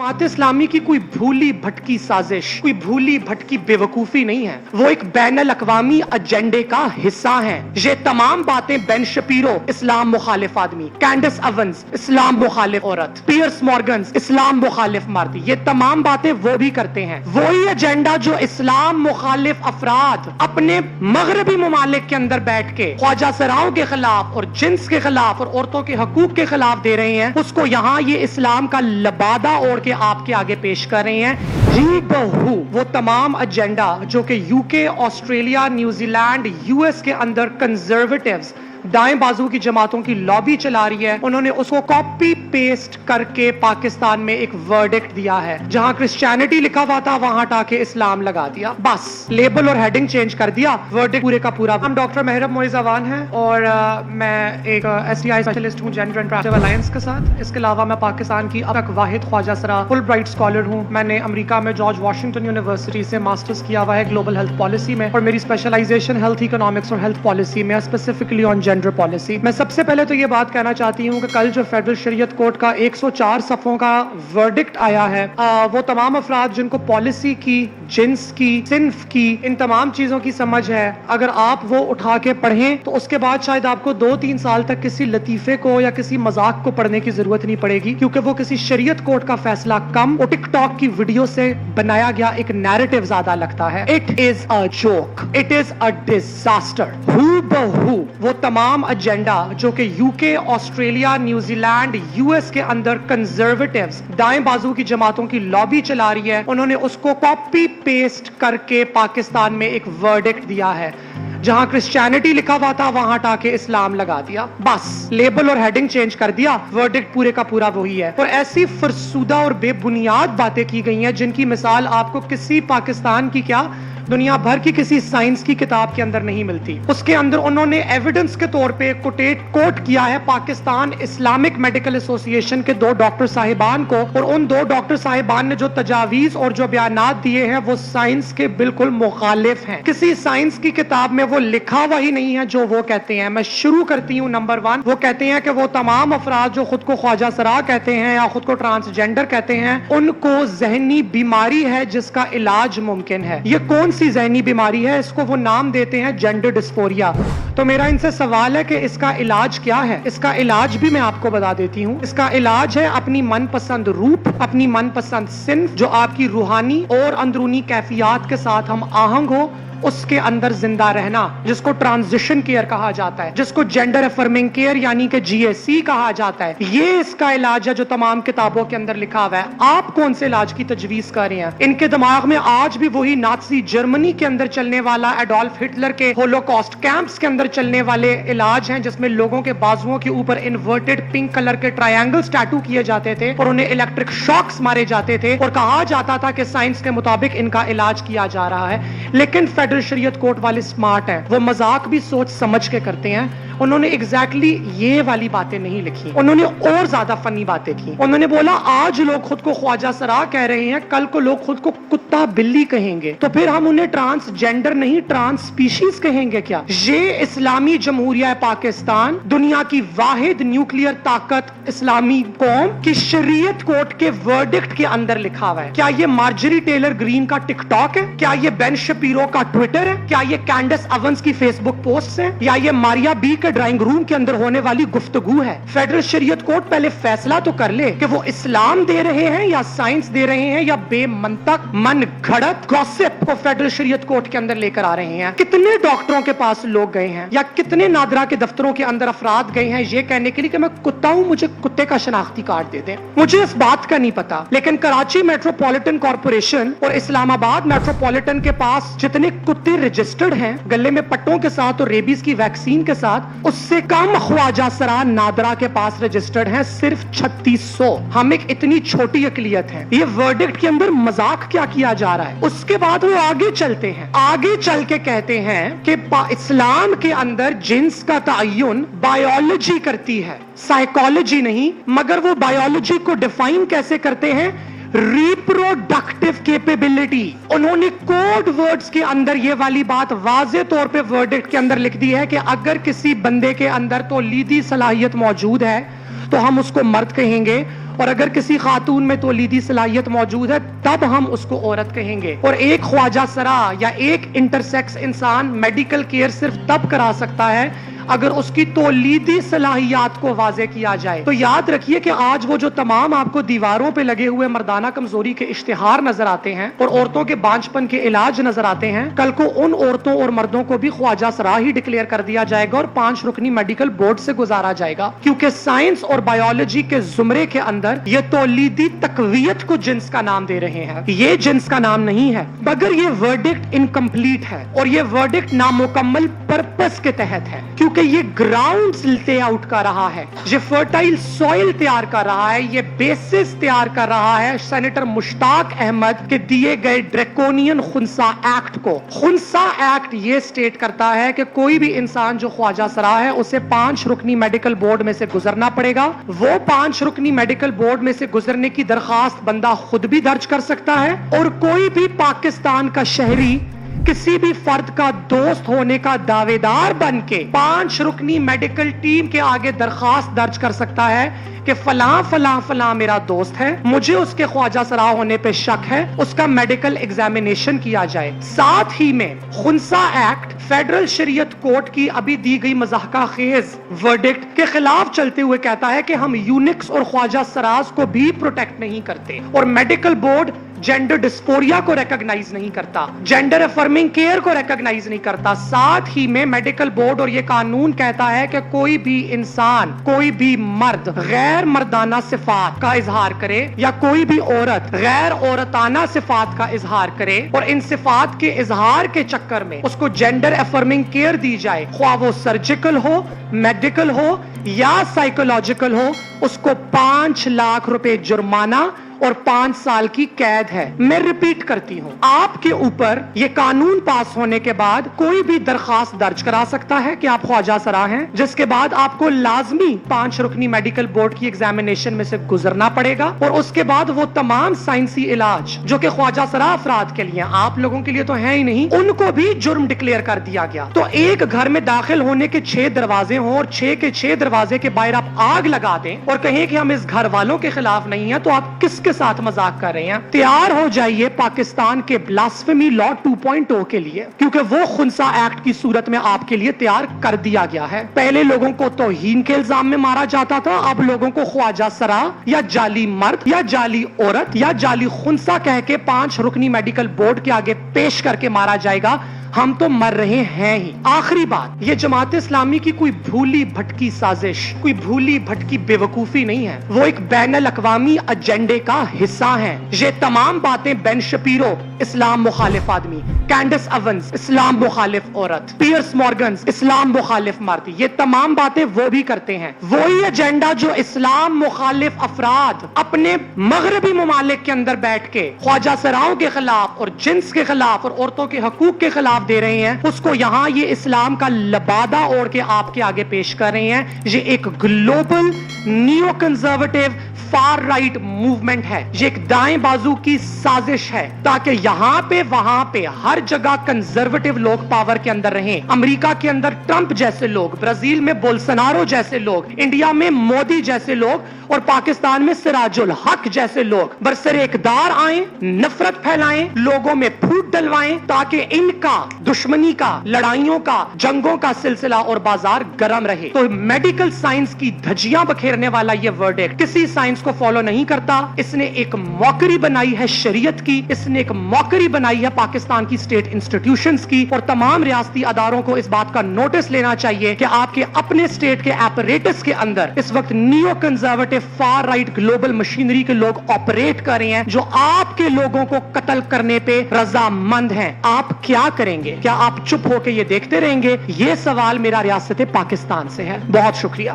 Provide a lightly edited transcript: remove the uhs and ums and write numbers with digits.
जमात इस्लामी की कोई भूली भटकी साजिश, कोई भूली भटकी बेवकूफी नहीं है, वो एक बैनुल अक़वामी एजेंडे का हिस्सा है। ये तमाम बातें बेन शपीरो इस्लाम मुखालिफ आदमी, कैंडस ओवंस इस्लाम मुखालिफ औरत, पियर्स मॉर्गन इस्लाम मुखालिफ मर्द, ये तमाम बातें वो भी करते हैं। वही एजेंडा जो इस्लाम मुखालिफ अफराद अपने मगरबी ममालिक के अंदर बैठ के ख्वाजा सराओं के खिलाफ और जिन्स के खिलाफ और औरतों के हकूक के खिलाफ दे रहे हैं, उसको यहाँ ये इस्लाम का लबादा ओढ़ के आपके आगे पेश कर रहे हैं। ही बहू वो तमाम एजेंडा जो कि यूके, ऑस्ट्रेलिया, न्यूजीलैंड, यूएस के अंदर कंजर्वेटिव्स दाएं बाजू की जमातों की लॉबी चला रही है, उन्होंने उसको कॉपी पेस्ट करके पाकिस्तान में एक वर्डिक्ट दिया है। जहां क्रिश्चियनिटी लिखा हुआ था वहां हटा के इस्लाम लगा दिया, बस लेबल और हेडिंग चेंज कर दिया, वर्डिक्ट पूरे का पूरा। हम डॉक्टर मेहरब मोइज़ अवान हैं और मैं एक STI स्पेशलिस्ट हूं जेंडर एंड प्रोडक्टिव अलायंस के साथ। इसके अलावा मैं पाकिस्तान की अब तक वाहिद ख्वाजा सरा फुल ब्राइट स्कॉलर हूं। मैंने अमेरिका में जॉर्ज वाशिंगटन यूनिवर्सिटी से मास्टर्स किया हुआ है ग्लोबल हेल्थ पॉलिसी में, और मेरी स्पेशलाइजेशन हेल्थ इकोनॉमिक्स और हेल्थ पॉलिसी में, स्पेसिफिकली ऑन जेंडर पॉलिसी। मैं सबसे पहले तो ये बात कहना चाहती हूँ कि कल जो फेडरल शरीयत कोर्ट का 104 सफ़ों का वर्डिक्ट आया है, वो तमाम अफराद जिनको पॉलिसी की, जिन्स की, सिन्फ की, इन तमाम चीजों की समझ है, अगर आप वो उठा के पढ़ें तो उसके बाद शायद आपको 2-3 साल तक किसी लतीफे को या किसी मजाक को पढ़ने की जरूरत नहीं पड़ेगी, क्योंकि वो किसी शरीयत कोर्ट का फैसला कम और टिकटॉक की वीडियो से बनाया गया एक नैरेटिव ज्यादा लगता है। It is a joke, it is a disaster. हू बहू वो तमाम एजेंडा जो कि यूके, ऑस्ट्रेलिया, न्यूजीलैंड, यूएस के अंदर कंजर्वेटिव्स दाएं बाजू की जमातों की लॉबी चला रही है, उन्होंने उसको कॉपी पेस्ट करके पाकिस्तान में एक वर्डिक्ट दिया है। जहां क्रिश्चियनिटी लिखा हुआ था वहां हटा के इस्लाम लगा दिया, बस लेबल और हेडिंग चेंज कर दिया, वर्डिक्ट पूरे का पूरा वही है। और ऐसी फरसूदा और बेबुनियाद बातें की गई हैं जिनकी मिसाल आपको किसी पाकिस्तान की क्या दुनिया भर की किसी साइंस की किताब के अंदर नहीं मिलती। उसके अंदर उन्होंने एविडेंस के तौर पे कोट किया है पाकिस्तान इस्लामिक मेडिकल एसोसिएशन के 2 डॉक्टर साहिबान को, और उन 2 डॉक्टर साहिबान ने जो तजावीज और जो बयानात दिए हैं वो साइंस के बिल्कुल मुखालिफ हैं। किसी साइंस की किताब में वो लिखा हुआ ही नहीं है जो वो कहते हैं। मैं शुरू करती हूँ नंबर 1। वो कहते हैं कि वो तमाम अफराद जो खुद को ख्वाजा सरा कहते हैं या खुद को ट्रांसजेंडर कहते हैं, उनको जहनी बीमारी है जिसका इलाज मुमकिन है। ये कौन सी जहनी बीमारी है? इसको वो नाम देते हैं जेंडर डिस्फोरिया। तो मेरा इनसे सवाल है कि इसका इलाज क्या है? इसका इलाज भी मैं आपको बता देती हूँ। इसका इलाज है अपनी मनपसंद रूप, अपनी मनपसंद सिन्फ जो आपकी रूहानी और अंदरूनी कैफियत के साथ हम आहंग हो, उसके अंदर जिंदा रहना, जिसको ट्रांजिशन केयर कहा जाता है, जिसको जेंडर अफर्मिंग केयर यानी कि GAC कहा जाता है। ये इसका इलाज है जो तमाम किताबों के अंदर लिखा हुआ है। आप कौन से इलाज की तजवीज कर रहे हैं? इनके दिमाग में आज भी वही नाज़ी जर्मनी के अंदर चलने वाला, एडोल्फ हिटलर के होलोकॉस्ट कैंप्स के अंदर चलने वाले इलाज हैं, जिसमें लोगों के बाजुओं के ऊपर इन्वर्टेड पिंक कलर के ट्रायंगल्स टैटू किए जाते थे और उन्हें इलेक्ट्रिक शॉक्स मारे जाते थे और कहा जाता था कि साइंस के मुताबिक इनका इलाज किया जा रहा है। लेकिन फेडरल शरीयत कोर्ट वाले स्मार्ट हैं, वो मजाक भी सोच समझ के करते हैं। उन्होंने एग्जैक्टली ये वाली बातें नहीं लिखी, उन्होंने और ज्यादा फनी बातें की। उन्होंने बोला आज लोग खुद को ख्वाजा सरा कह रहे हैं, कल को लोग खुद को कुत्ता बिल्ली कहेंगे, तो फिर हम उन्हें ट्रांसजेंडर नहीं ट्रांस स्पीशीज कहेंगे क्या? ये इस्लामी जमहूरिया पाकिस्तान, दुनिया की वाहिद न्यूक्लियर ताकत इस्लामी कौम की शरीयत कोर्ट के वर्डिक्ट के अंदर लिखा हुआ है। क्या ये मार्जरी टेलर ग्रीन का टिकटॉक है? क्या ये बेन शपीरो का ट्विटर है? क्या ये कैंडस ओवंस की फेसबुक पोस्ट है? या ये मारिया बी के ड्राइंग रूम के अंदर होने वाली गुफ्तगू है? फेडरल शरीयत कोर्ट पहले फैसला तो कर ले कि वो इस्लाम दे रहे हैं या साइंस दे रहे हैं या बेमंतक मन घड़त गॉसिप को फेडरल शरीयत कोर्ट के अंदर लेकर आ रहे हैं। कितने डॉक्टरों के पास लोग गए हैं या कितने नादरा के दफ्तरों के अंदर अफराद गए हैं ये कहने के लिए कि मैं कुत्ता हूं, मुझे कुत्ते का शनाख्ती कार्ड दे दें। मुझे इस बात का नहीं पता, लेकिन कराची मेट्रोपॉलिटन कॉर्पोरेशन और इस्लामाबाद मेट्रोपॉलिटन के पास जितने कुत्ते रजिस्टर्ड हैं गले में पट्टों के साथ और रेबीज की वैक्सीन के साथ, उससे कम ख्वाजा सरा नादरा के पास रजिस्टर्ड हैं सिर्फ 3600। हम एक इतनी छोटी अकलियत है। ये वर्डिक्ट के अंदर मजाक क्या किया जा रहा है? उसके बाद वो आगे चलते हैं, आगे चल के कहते हैं कि इस्लाम के अंदर जिन्स का तयन बायोलॉजी करती है, साइकोलॉजी नहीं। मगर वो बायोलॉजी को डिफाइन कैसे करते हैं? Reproductive capability. उन्होंने कोड वर्ड्स के अंदर ये वाली बात वाज़े तौर पे वर्डिक्ट के अंदर लिख दी है कि अगर किसी बंदे के अंदर तो लीदी सलाहियत मौजूद है तो हम उसको मर्द कहेंगे, اور اگر کسی خاتون میں تولیدی صلاحیت موجود ہے تب ہم اس کو عورت کہیں گے. اور ایک خواجہ سرا یا ایک انٹرسیکس انسان میڈیکل کیئر صرف تب کرا سکتا ہے اگر اس کی تولیدی صلاحیات کو واضح کیا جائے. تو یاد رکھیے کہ آج وہ جو تمام آپ کو دیواروں پہ لگے ہوئے مردانہ کمزوری کے اشتہار نظر آتے ہیں اور عورتوں کے بانجپن کے علاج نظر آتے ہیں، کل کو ان عورتوں اور مردوں کو بھی خواجہ سرا ہی ڈکلیئر کر دیا جائے گا اور 5 رکنی میڈیکل بورڈ سے گزارا جائے گا، کیونکہ سائنس اور بایولوجی کے زمرے کے اندر یہ تولیدی تقویت کو جنس کا نام دے رہے ہیں، یہ جنس کا نام نہیں ہے. مگر یہ ورڈکٹ انکمپلیٹ ہے اور یہ ورڈکٹ نامکمل پرپس کے تحت ہے، کیونکہ یہ گراؤنڈز لے آؤٹ کر رہا ہے، یہ فرٹائل سوئل تیار کر رہا ہے، یہ بیسس تیار کر رہا ہے سینیٹر مشتاق احمد کے دیے گئے ڈریکونین خنسا ایکٹ کو. خنسا ایکٹ یہ سٹیٹ کرتا ہے کہ کوئی بھی انسان جو خواجہ سرا ہے اسے 5 رکنی میڈیکل بورڈ میں سے گزرنا پڑے گا. وہ 5 رکنی میڈیکل بورڈ میں سے گزرنے کی درخواست بندہ خود بھی درج کر سکتا ہے، اور کوئی بھی پاکستان کا شہری کسی بھی فرد کا دوست ہونے کا دعوے دار بن کے 5 رکنی میڈیکل ٹیم کے آگے درخواست درج کر سکتا ہے کہ فلاں فلاں فلاں میرا دوست ہے، مجھے اس کے خواجہ سرا ہونے پہ شک ہے، اس کا میڈیکل ایگزامینیشن کیا جائے. ساتھ ہی میں خنسا ایکٹ فیڈرل شریعت کورٹ کی ابھی دی گئی مضحکہ خیز ورڈکٹ کے خلاف چلتے ہوئے کہتا ہے کہ ہم یونکس اور خواجہ سراز کو بھی پروٹیکٹ نہیں کرتے، اور میڈیکل بورڈ جینڈر ڈسفوریا کو ریکگنائز نہیں کرتا، جینڈر افرمنگ کیئر کو ریکگنائز نہیں کرتا. ساتھ ہی میں میڈیکل بورڈ اور یہ قانون کہتا ہے کہ کوئی بھی انسان، کوئی بھی مرد غیر مردانہ صفات کا اظہار کرے یا کوئی بھی عورت غیر عورتانہ صفات کا اظہار کرے اور ان صفات کے اظہار کے چکر میں اس کو جینڈر افرمنگ کیئر دی جائے، خواہ وہ سرجیکل ہو، میڈیکل ہو یا سائیکولوجیکل ہو، اس کو 5 لاکھ روپے جرمانہ اور 5 سال کی قید ہے. میں ریپیٹ کرتی ہوں، آپ کے اوپر یہ قانون پاس ہونے کے بعد کوئی بھی درخواست درج کرا سکتا ہے کہ آپ خواجہ سرا ہیں، جس کے بعد آپ کو لازمی 5 رکنی میڈیکل بورڈ کی ایگزامینیشن میں سے گزرنا پڑے گا، اور اس کے بعد وہ تمام سائنسی علاج جو کہ خواجہ سرا افراد کے لیے، آپ لوگوں کے لیے تو ہے ہی نہیں، ان کو بھی جرم ڈکلیئر کر دیا گیا. تو ایک گھر میں داخل ہونے کے 6 دروازے ہوں اور 6 کے 6 دروازے کے باہر آپ آگ لگا دیں اور کہیں کہ ہم اس گھر والوں کے خلاف نہیں ہیں، تو آپ کس کے ساتھ مذاق کر رہے ہیں؟ تیار ہو جائیے پاکستان کے بلاسفیمی لا 2.0 کے لیے، کیونکہ وہ خنسا ایکٹ کی صورت میں آپ کے لیے تیار کر دیا گیا ہے. پہلے لوگوں کو توہین کے الزام میں مارا جاتا تھا، اب لوگوں کو خواجہ سرا یا جعلی مرد یا جعلی عورت یا جعلی خنسا کہہ کے 5 رکنی میڈیکل بورڈ کے آگے پیش کر کے مارا جائے گا. ہم تو مر رہے ہیں ہی. آخری بات، یہ جماعت اسلامی کی کوئی بھولی بھٹکی سازش، کوئی بھولی بھٹکی بے وقوفی نہیں ہے، وہ ایک بین الاقوامی ایجنڈے کا حصہ ہے. یہ تمام باتیں بین شپیرو اسلام مخالف آدمی، کینڈس ایونز اسلام مخالف عورت، پیئرس مورگنز اسلام مخالف مرد، یہ تمام باتیں وہ بھی کرتے ہیں. وہی ایجنڈا جو اسلام مخالف افراد اپنے مغربی ممالک کے اندر بیٹھ کے خواجہ سراؤں کے خلاف اور جنس کے خلاف اور عورتوں کے حقوق کے خلاف دے رہے ہیں، اس کو یہاں یہ اسلام کا لبادہ اوڑھ کے آپ کے آگے پیش کر رہے ہیں. یہ ایک global new conservative for right movement ہے، یہ ایک دائیں بازو کی سازش ہے تاکہ یہاں پہ وہاں پہ ہر جگہ کنزرویٹو لوگ پاور کے اندر رہیں. امریکہ کے اندر ٹرمپ جیسے لوگ، برازیل میں بولسنارو جیسے لوگ، انڈیا میں مودی جیسے لوگ اور پاکستان میں سراج الحق جیسے لوگ برسر اقتدار آئیں، نفرت پھیلائیں، لوگوں میں پھوٹ ڈلوائیں تاکہ ان کا دشمنی کا، لڑائیوں کا، جنگوں کا سلسلہ اور بازار گرم رہے. تو میڈیکل سائنس کی دھجیاں بکھیرنے والا یہ ورڈکٹ کسی سائنس کو فالو نہیں کرتا. اس نے ایک موکری بنائی ہے شریعت کی، اس نے ایک موکری بنائی ہے پاکستان کی اسٹیٹ انسٹیٹیوشنز کی، اور تمام ریاستی اداروں کو اس بات کا نوٹس لینا چاہیے کہ آپ کے اپنے اسٹیٹ کے ایپریٹس کے اندر اس وقت new conservative for right global machinery کے لوگ آپریٹ کر رہے ہیں جو آپ کے لوگوں کو قتل کرنے پہ رضامند ہیں. آپ کیا کریں گے؟ کیا آپ چپ ہو کے یہ دیکھتے رہیں گے؟ یہ سوال میرا ریاست پاکستان سے ہے. بہت شکریہ.